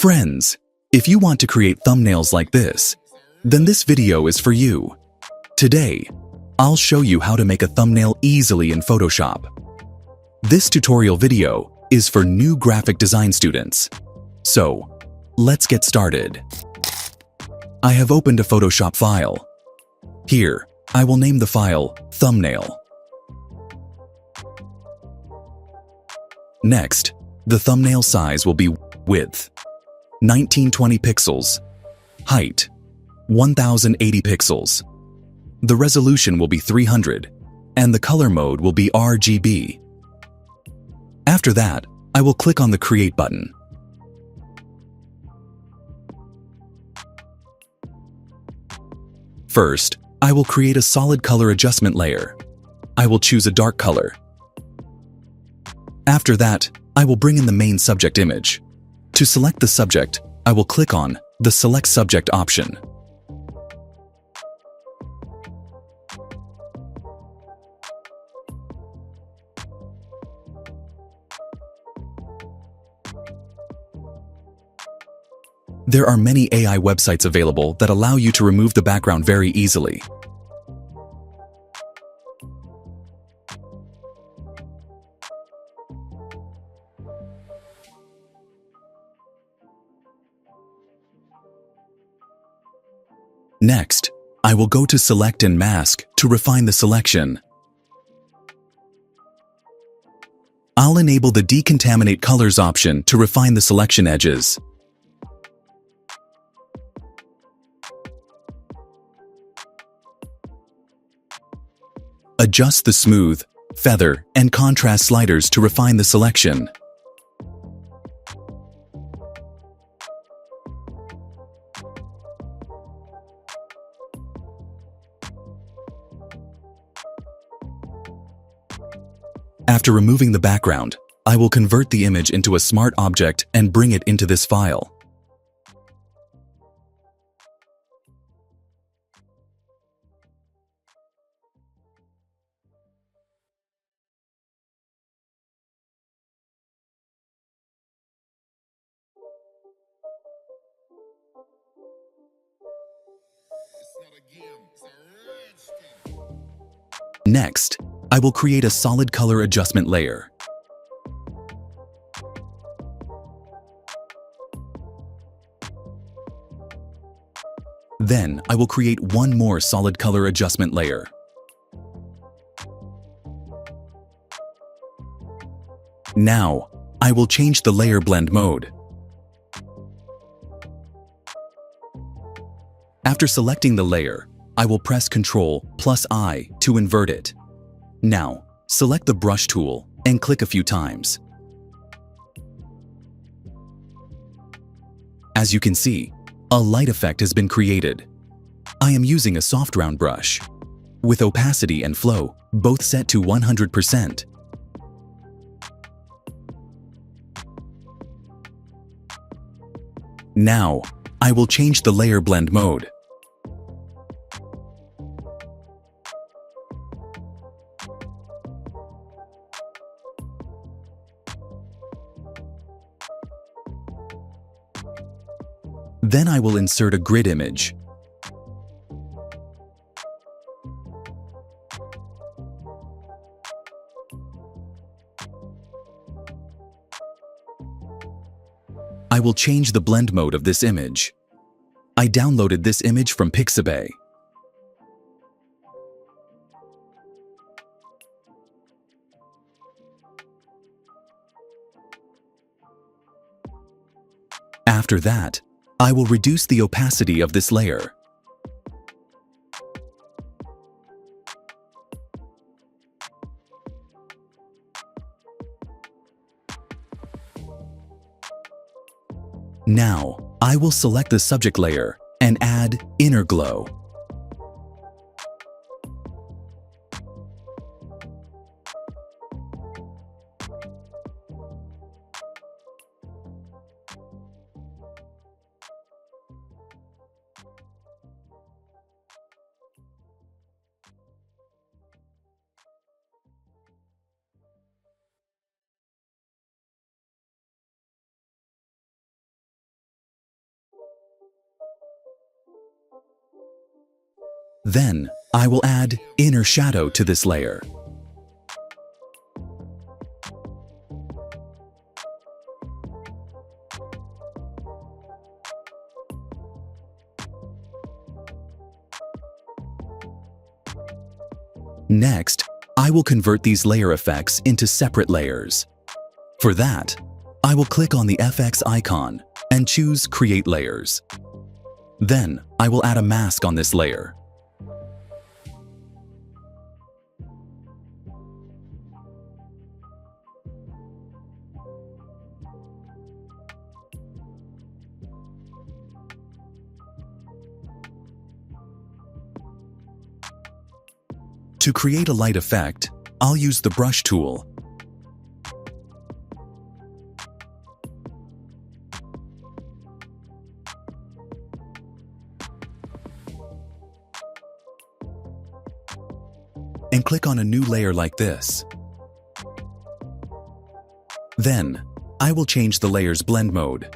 Friends, if you want to create thumbnails like this, then this video is for you. Today, I'll show you how to make a thumbnail easily in Photoshop. This tutorial video is for new graphic design students. So, let's get started. I have opened a Photoshop file. Here, I will name the file Thumbnail. Next, the thumbnail size will be width 1920 pixels, height 1080 pixels. The resolution will be 300, and the color mode will be RGB. After that, I will click on the Create button. First, I will create a solid color adjustment layer. I will choose a dark color. After that, I will bring in the main subject image. To select the subject, I will click on the Select Subject option. There are many AI websites available that allow you to remove the background very easily. Next, I will go to Select and Mask to refine the selection. I'll enable the Decontaminate Colors option to refine the selection edges. Adjust the Smooth, Feather, and Contrast sliders to refine the selection. After removing the background, I will convert the image into a smart object and bring it into this file. Next, I will create a solid color adjustment layer. Then, I will create one more solid color adjustment layer. Now, I will change the layer blend mode. After selecting the layer, I will press Ctrl+I to invert it. Now, select the brush tool and click a few times. As you can see, a light effect has been created. I am using a soft round brush, with opacity and flow both set to 100%. Now, I will change the layer blend mode. Then I will insert a grid image. I will change the blend mode of this image. I downloaded this image from Pixabay. After that, I will reduce the opacity of this layer. Now, I will select the subject layer and add Inner Glow. Then, I will add inner shadow to this layer. Next, I will convert these layer effects into separate layers. For that, I will click on the FX icon and choose Create Layers. Then, I will add a mask on this layer. To create a light effect, I'll use the brush tool. And click on a new layer like this. Then, I will change the layer's blend mode.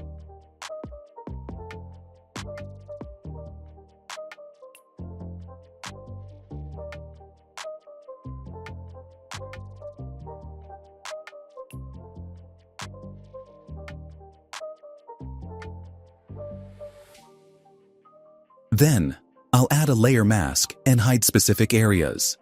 Then, I'll add a layer mask and hide specific areas.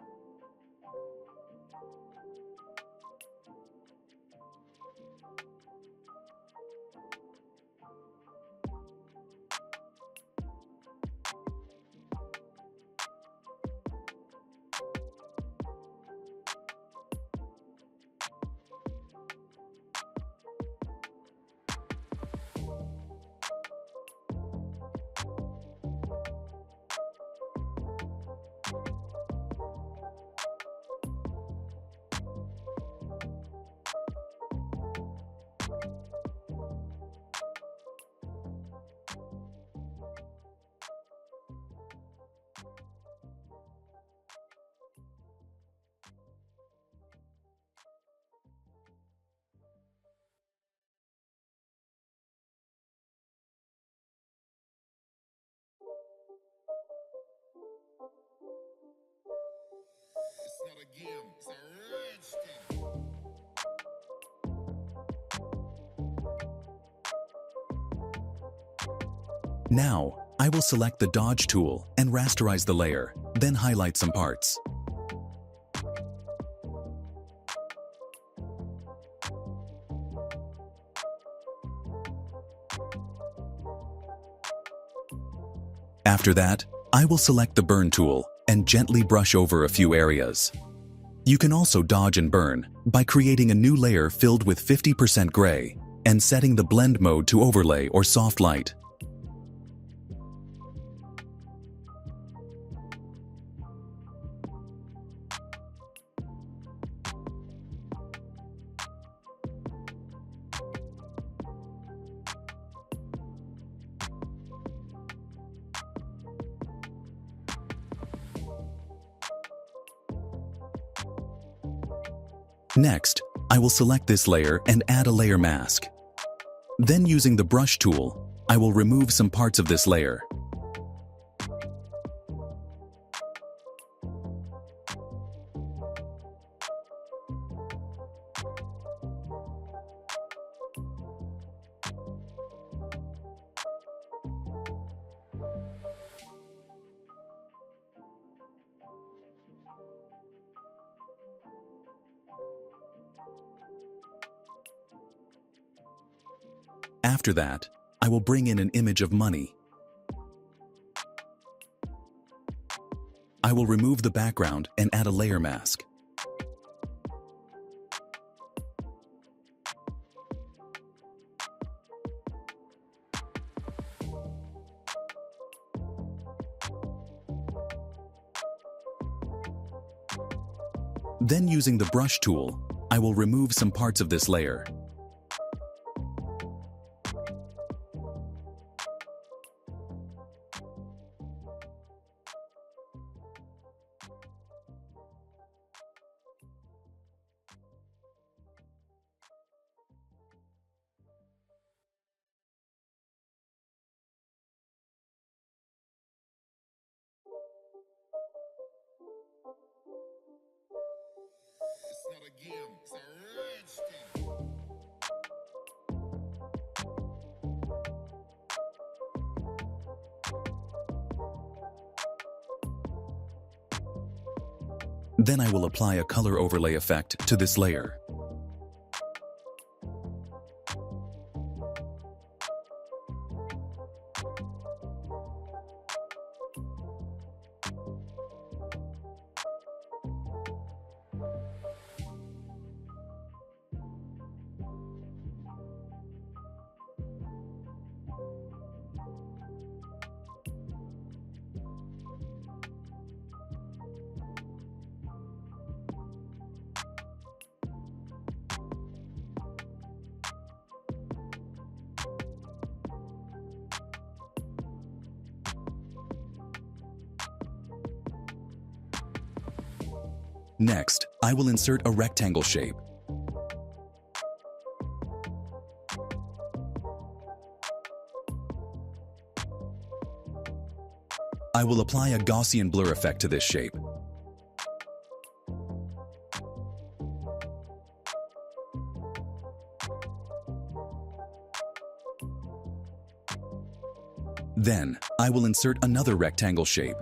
It's not a game, it's a rich thing. Now, I will select the Dodge tool and rasterize the layer, then highlight some parts. After that, I will select the Burn tool and gently brush over a few areas. You can also dodge and burn by creating a new layer filled with 50% gray and setting the blend mode to overlay or soft light. Next, I will select this layer and add a layer mask. Then using the brush tool, I will remove some parts of this layer. After that, I will bring in an image of money. I will remove the background and add a layer mask. Then using the brush tool, I will remove some parts of this layer. again. It's a red stain. Then I will apply a color overlay effect to this layer. Next, I will insert a rectangle shape. I will apply a Gaussian blur effect to this shape. Then, I will insert another rectangle shape.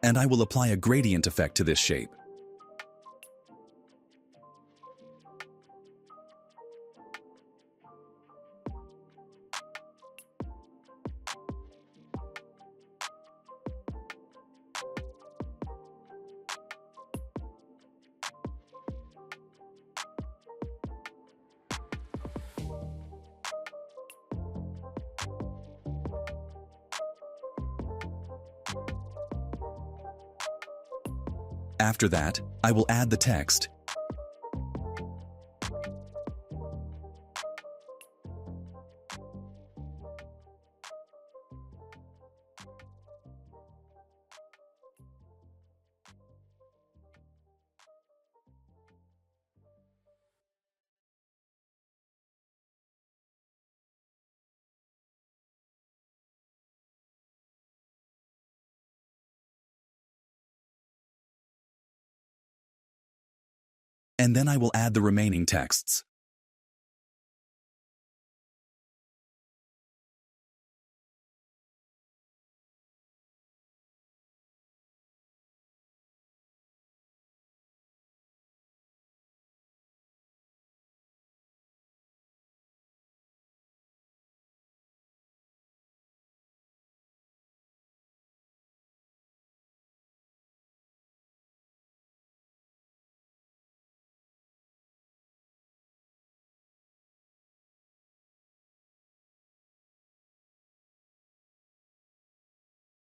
And I will apply a gradient effect to this shape. After that, I will add the text. And then I will add the remaining texts.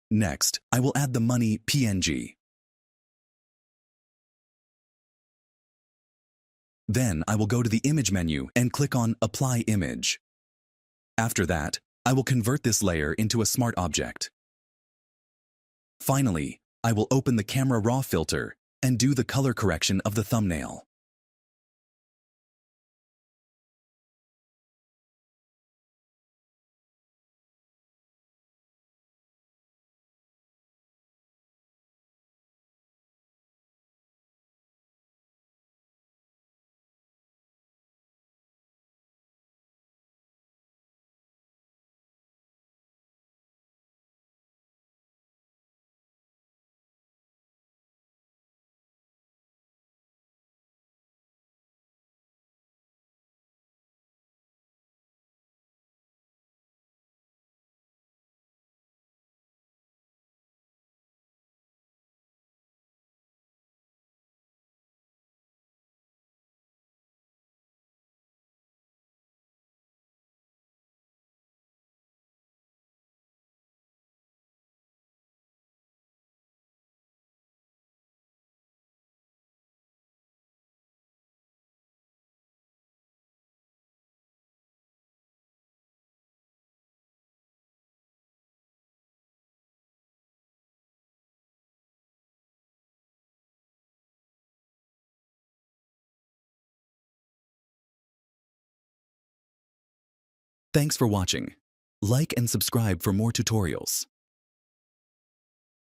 Next, I will add the money PNG. Then I will go to the Image menu and click on Apply Image. After that, I will convert this layer into a smart object. Finally, I will open the Camera Raw filter and do the color correction of the thumbnail. Thanks for watching. Like and subscribe for more tutorials.